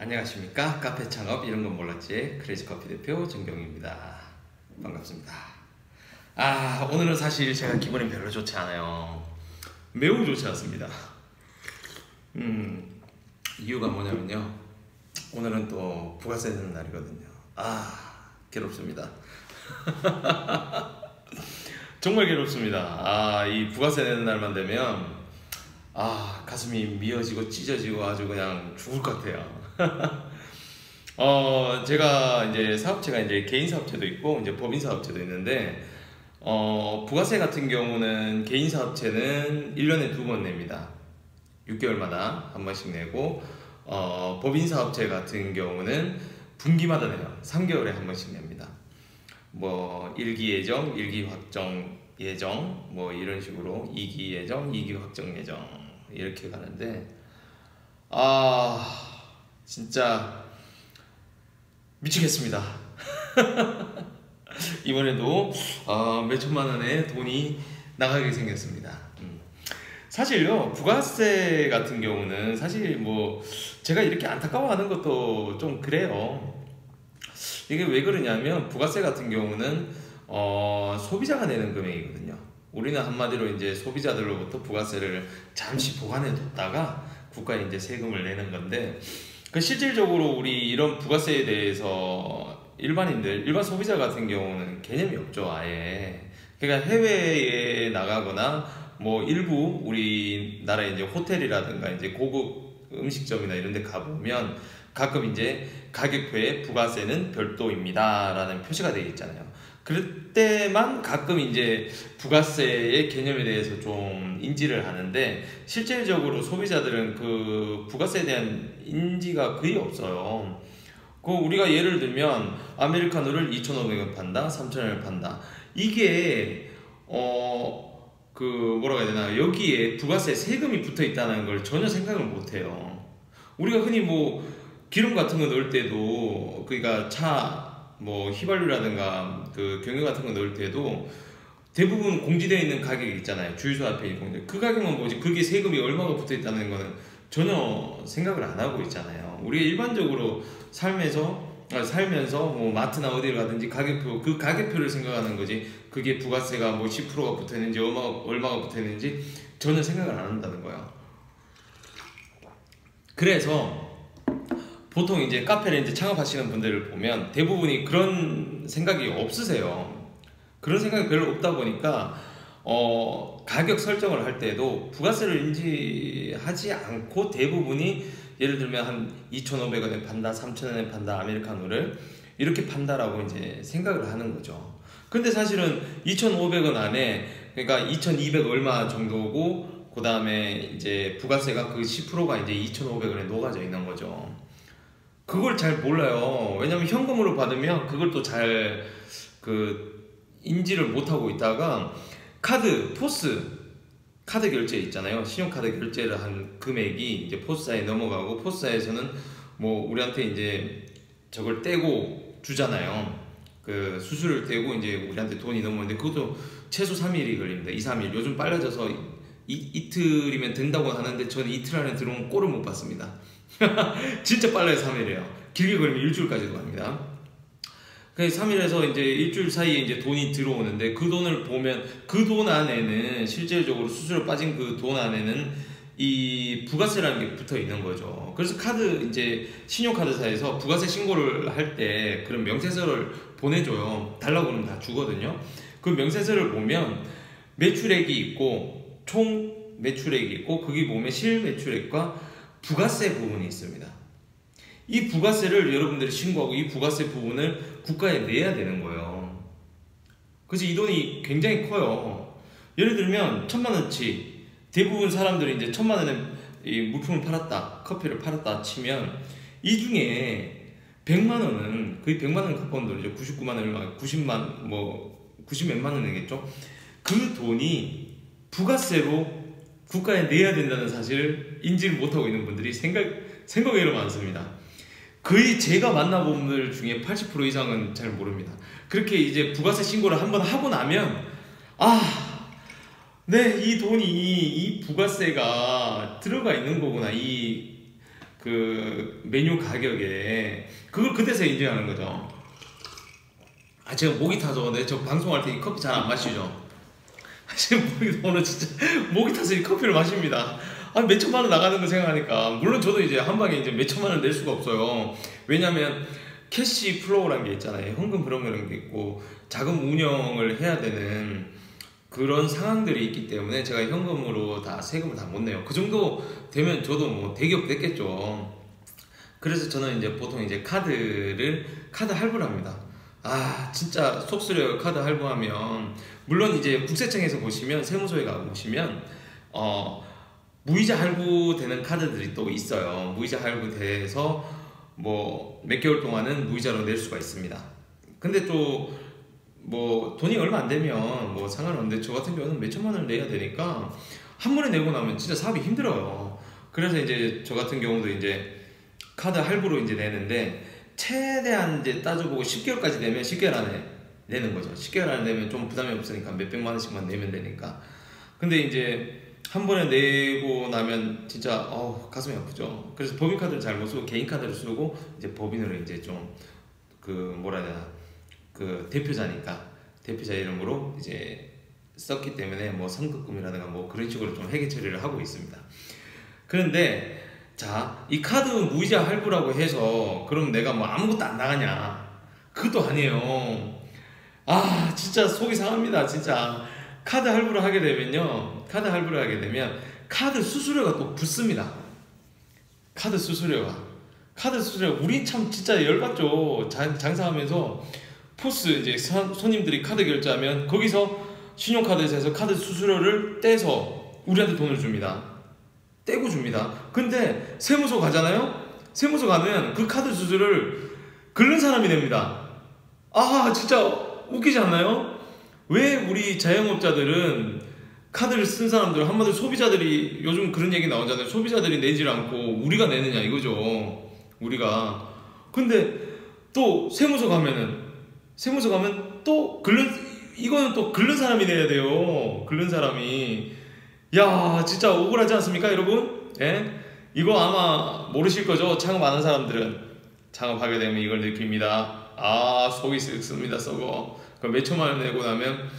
안녕하십니까. 카페 창업 이런 건 몰랐지 크레이지커피 대표 정경입니다. 반갑습니다. 오늘은 사실 제가 기분이 별로 좋지 않아요. 매우 좋지 않습니다. 이유가 뭐냐면요, 오늘은 또 부가세 내는 날이거든요. 괴롭습니다. 정말 괴롭습니다. 이 부가세 내는 날만 되면 가슴이 미어지고 찢어지고 아주 그냥 죽을 것 같아요. 제가 이제 사업체가 이제 개인 사업체도 있고 이제 법인 사업체도 있는데, 부가세 같은 경우는 개인 사업체는 1년에 2번 냅니다. 6개월마다 한 번씩 내고, 법인 사업체 같은 경우는 분기마다 내요. 3개월에 한 번씩 냅니다. 뭐 1기 예정, 1기 확정 예정, 뭐 이런 식으로 2기 예정, 2기 확정 예정 이렇게 가는데, 진짜 미치겠습니다. 이번에도 몇천만 원의 돈이 나가게 생겼습니다. 사실요, 부가세 같은 경우는 사실 뭐 제가 이렇게 안타까워하는 것도 좀 그래요. 이게 왜 그러냐면, 부가세 같은 경우는 소비자가 내는 금액이거든요. 우리는 한마디로 이제 소비자들로부터 부가세를 잠시 보관해 뒀다가 국가에 이제 세금을 내는 건데, 실질적으로 우리 이런 부가세에 대해서 일반 소비자 같은 경우는 개념이 없죠, 아예. 그러니까 해외에 나가거나 뭐 일부 우리나라의 이제 호텔이라든가 이제 고급 음식점이나 이런 데 가보면 가끔 이제 가격표에 부가세는 별도입니다 라는 표시가 되어 있잖아요. 그럴 때만 가끔 이제 부가세의 개념에 대해서 좀 인지를 하는데, 실질적으로 소비자들은 그 부가세에 대한 인지가 거의 없어요. 우리가 예를 들면 아메리카노를 2,500원 판다, 3,000원을 판다. 이게 뭐라고 해야 되나, 여기에 부가세 세금이 붙어 있다는 걸 전혀 생각을 못 해요. 우리가 흔히 뭐 기름 같은 거 넣을 때도, 그러니까 차 뭐 휘발유라든가 그 경유 같은 거 넣을 때도 대부분 공지되어 있는 가격이 있잖아요. 주유소 앞에 있는 공지. 그 가격만 보지 그게 세금이 얼마가 붙어 있다는 거는 전혀 생각을 안 하고 있잖아요. 우리가 일반적으로 살면서 뭐 마트나 어디를 가든지 가격표, 그 가격표를 생각하는 거지, 그게 부가세가 뭐 10%가 붙어 있는지 얼마가 붙어 있는지 전혀 생각을 안 한다는 거예요. 그래서 보통 이제 카페를 이제 창업하시는 분들을 보면 대부분이 그런 생각이 없으세요. 그런 생각이 별로 없다 보니까 가격 설정을 할 때도 부가세를 인지하지 않고 대부분이, 예를 들면 한 2,500원에 판다, 3,000원에 판다, 아메리카노를 이렇게 판다라고 이제 생각을 하는 거죠. 근데 사실은 2,500원 안에, 그러니까 2,200 얼마 정도고, 그 다음에 이제 부가세가 그 10%가 이제 2,500원에 녹아져 있는 거죠. 그걸 잘 몰라요. 왜냐면 현금으로 받으면 그걸 또 잘 인지를 못하고 있다가, 포스 카드 결제 있잖아요. 신용카드 결제를 한 금액이 이제 포스사에 넘어가고, 포스사에서는 뭐 우리한테 이제 저걸 떼고 주잖아요. 그 수수료를 떼고 이제 우리한테 돈이 넘어오는데, 그것도 최소 3일이 걸립니다. 2, 3일. 요즘 빨라져서 이틀이면 된다고 하는데, 저는 이틀 안에 들어온 꼴을 못 봤습니다. 진짜 빨라요. 3일이에요. 길게 걸리면 일주일까지도 갑니다. 그래서 3일에서 이제 일주일 사이에 이제 돈이 들어오는데, 그 돈을 보면 그 돈 안에는 실질적으로 수수료 빠진 그 돈 안에는 이 부가세라는 게 붙어 있는 거죠. 그래서 신용카드사에서 부가세 신고를 할 때 그런 명세서를 보내줘요. 달라고 그러면 다 주거든요. 그 명세서를 보면 매출액이 있고, 총 매출액이 있고, 거기 보면 실매출액과 부가세 부분이 있습니다. 이 부가세를 여러분들이 신고하고, 이 부가세 부분을 국가에 내야 되는 거예요. 그래서 이 돈이 굉장히 커요. 예를 들면 1,000만원치, 대부분 사람들이 이제 1,000만원에 이 물품을 팔았다, 커피를 팔았다 치면, 이 중에 100만원은, 거의 100만원 가까운 돈이죠. 99만 얼마, 90 몇만 원이겠죠. 그 돈이 부가세로 국가에 내야 된다는 사실을 인지를 못하고 있는 분들이 생각외로 많습니다. 거의 제가 만나본 분들 중에 80% 이상은 잘 모릅니다. 그렇게 이제 부가세 신고를 한번 하고 나면, 네, 이 돈이, 이 부가세가 들어가 있는 거구나, 이 그 메뉴 가격에 그걸 그때서 인정하는 거죠. 아 제가 목이 타서 저 방송할 때 이 커피 잘 안 마시죠. 지금 오늘 진짜 목이 타서 이 커피를 마십니다. 아, 몇 천만 원 나가는 거 생각하니까 물론 저도 이제 한 방에 이제 몇 천만 원 낼 수가 없어요. 왜냐면 캐시 플로우라는 게 있잖아요. 현금 그런 게 있고 자금 운영을 해야 되는 그런 상황들이 있기 때문에 제가 현금으로 다 세금을 다 못 내요. 그 정도 되면 저도 뭐 대기업 됐겠죠. 그래서 저는 이제 보통 이제 카드 할부를 합니다. 아 진짜 속 쓰려요. 카드 할부하면 물론 이제 국세청에서 보시면 세무서에 가 보시면 무이자 할부되는 카드들이 또 있어요. 무이자 할부돼서 뭐 몇 개월 동안은 무이자로 낼 수가 있습니다. 근데 또 뭐 돈이 얼마 안 되면 뭐 상관없는데 저 같은 경우는 몇 천만 원을 내야 되니까 한 번에 내고 나면 진짜 사업이 힘들어요. 그래서 이제 저 같은 경우도 이제 카드 할부로 이제 내는데 최대한 이제 따져보고 10개월까지 내면 10개월 안에 내는 거죠. 10개월 안에 내면 좀 부담이 없으니까 몇백만 원씩만 내면 되니까. 근데 이제 한 번에 내고 나면 진짜 가슴이 아프죠. 그래서 법인카드를 잘 못 쓰고 개인카드를 쓰고 이제 법인으로 이제 좀 그 뭐라 해야 되나 그 대표자 이름으로 이제 썼기 때문에 뭐 선급금이라든가 뭐 그런 식으로 좀 회계 처리를 하고 있습니다. 그런데 자, 이 카드 무이자 할부라고 해서 그럼 내가 뭐 아무것도 안 나가냐? 그것도 아니에요. 아, 진짜 속이 상합니다. 진짜 카드 할부를 하게 되면 카드 수수료가 또 붙습니다. 카드 수수료가 우리 참 진짜 열받죠. 장사하면서 포스 이제 손님들이 카드 결제하면 거기서 신용카드에서 해서 카드 수수료를 떼서 우리한테 돈을 줍니다. 떼고 줍니다. 근데 세무서 가잖아요. 세무서 가면 그 카드 수수료를 긁는 사람이 냅니다. 아 진짜 웃기지 않나요? 왜 우리 자영업자들은 카드를 쓴 사람들 한마디로 소비자들이 요즘 그런 얘기 나오잖아요. 소비자들이 내질 않고 우리가 내느냐 이거죠. 우리가. 근데 또 세무서 가면 또 이거는 또 긁는 사람이 내야 돼요. 긁는 사람이. 야 진짜 억울하지 않습니까 여러분? 예? 이거 아마 모르실 거죠. 창업하는 사람들은 창업하게 되면 이걸 느낍니다. 아 속이 썩습니다. 썩어. 몇 천만 원 내고 나면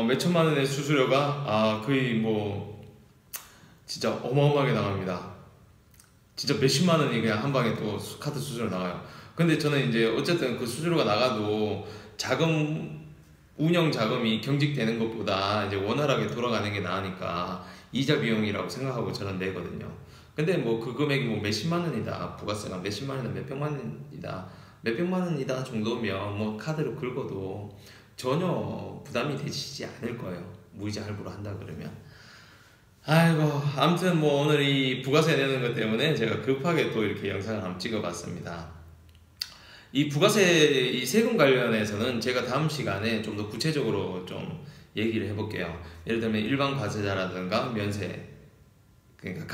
몇 천만 원의 수수료가 거의 뭐 진짜 어마어마하게 나갑니다. 진짜 몇십만 원이 그냥 한 방에 또 카드 수수료 나가요. 근데 저는 이제 어쨌든 그 수수료가 나가도 운영 자금이 경직되는 것보다 이제 원활하게 돌아가는 게 나으니까 이자 비용이라고 생각하고 저는 내거든요. 근데 뭐 그 금액이 뭐 몇십만 원이다, 부가세가 몇십만 원이다, 몇백만 원이다 정도면 뭐 카드로 긁어도 전혀 부담이 되시지 않을 거예요. 무이자 할부로 한다 그러면. 아이고 아무튼 뭐 오늘 이 부가세 내는 것 때문에 제가 급하게 또 이렇게 영상을 한번 찍어봤습니다. 이 부가세 이 세금 관련해서는 제가 다음 시간에 좀 더 구체적으로 좀 얘기를 해볼게요. 예를 들면 일반 과세자라든가 면세, 그러니까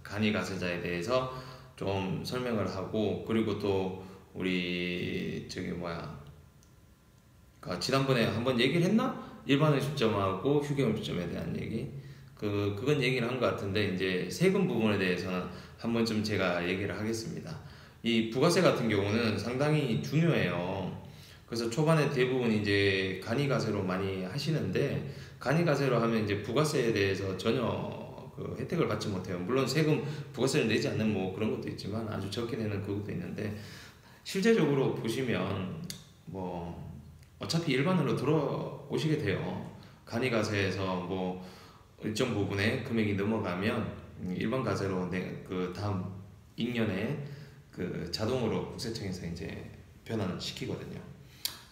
간이과세자에 대해서 좀 설명을 하고, 그리고 또 우리 지난번에 한번 얘기를 했나? 일반음식점하고 휴게음식점에 대한 얘기. 그건 얘기를 한 것 같은데 이제 세금 부분에 대해서는 한 번쯤 제가 얘기를 하겠습니다. 이 부가세 같은 경우는 상당히 중요해요. 그래서 초반에 대부분 이제 간이가세로 많이 하시는데, 간이가세로 하면 이제 부가세에 대해서 전혀 그 혜택을 받지 못해요. 물론 부가세를 내지 않는 뭐 그런 것도 있지만 아주 적게 내는 그것도 있는데, 실제적으로 보시면 뭐 어차피 일반으로 들어오시게 돼요. 간이가세에서 뭐 일정 부분의 금액이 넘어가면 일반 가세로 그 다음 익년에 그 자동으로 국세청에서 이제 변환을 시키거든요.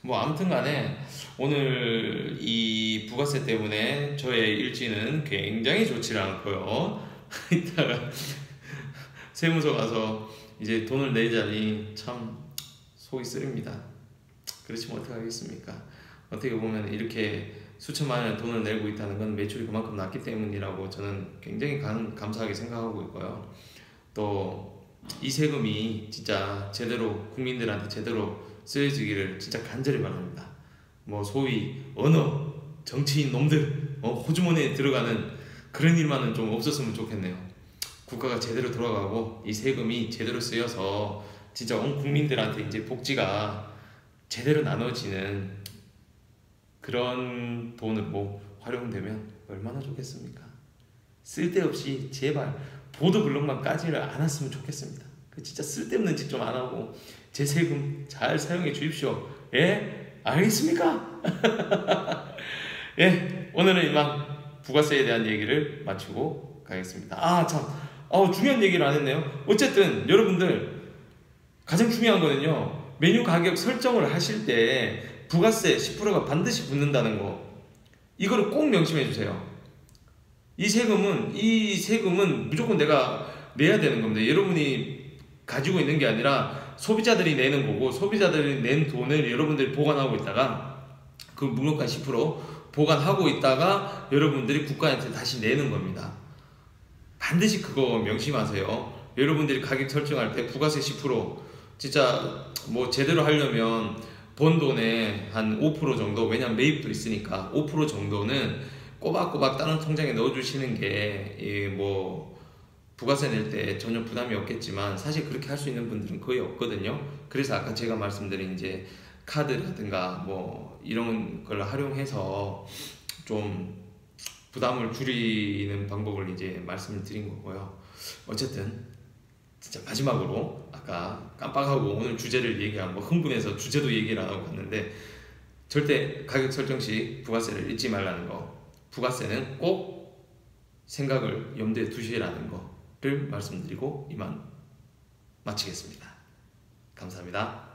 뭐 아무튼간에 오늘 이 부가세 때문에 저의 일지는 굉장히 좋지 않고요. 이따가 세무서 가서 이제 돈을 내자니 참 속이 쓰립니다. 그렇지만 어떻게 하겠습니까? 어떻게 보면 이렇게 수천만 원의 돈을 내고 있다는 건 매출이 그만큼 낮기 때문이라고 저는 굉장히 감사하게 생각하고 있고요. 또 이 세금이 진짜 제대로 국민들한테 제대로 쓰여지기를 진짜 간절히 바랍니다. 뭐 소위 언어 정치인 놈들 호주머니에 들어가는 그런 일만은 좀 없었으면 좋겠네요. 국가가 제대로 돌아가고 이 세금이 제대로 쓰여서 진짜 온 국민들한테 이제 복지가 제대로 나눠지는 그런 돈으로 활용되면 얼마나 좋겠습니까? 쓸데없이 제발 보도블록만 까지를 않았으면 좋겠습니다. 진짜 쓸데없는 짓 좀 안 하고 제 세금 잘 사용해 주십시오. 예? 알겠습니까? 예, 오늘은 이만 부가세에 대한 얘기를 마치고 가겠습니다. 아, 참, 중요한 얘기를 안 했네요. 어쨌든 여러분들 가장 중요한 거는요, 메뉴 가격 설정을 하실 때 부가세 10%가 반드시 붙는다는 거, 이거를 꼭 명심해 주세요. 이 세금은 무조건 내가 내야 되는 겁니다. 여러분이 가지고 있는 게 아니라 소비자들이 내는 거고, 소비자들이 낸 돈을 여러분들이 보관하고 있다가 그 묵묵한 10% 보관하고 있다가 여러분들이 국가한테 다시 내는 겁니다. 반드시 그거 명심하세요. 여러분들이 가격 설정할 때 부가세 10% 진짜 뭐 제대로 하려면 번 돈의 한 5% 정도, 왜냐면 매입도 있으니까 5% 정도는 꼬박꼬박 다른 통장에 넣어주시는 게 뭐 부가세 낼 때 전혀 부담이 없겠지만 사실 그렇게 할 수 있는 분들은 거의 없거든요. 그래서 아까 제가 말씀드린 이제 카드라든가 뭐 이런 걸 활용해서 좀 부담을 줄이는 방법을 이제 말씀을 드린 거고요. 어쨌든 진짜 마지막으로 아까 깜빡하고 오늘 주제를 얘기하고 흥분해서 주제도 얘기를 안 하고 갔는데, 절대 가격 설정 시 부가세를 잊지 말라는 거, 부가세는 꼭 생각을 염두에 두시라는 거를 말씀드리고 이만 마치겠습니다. 감사합니다.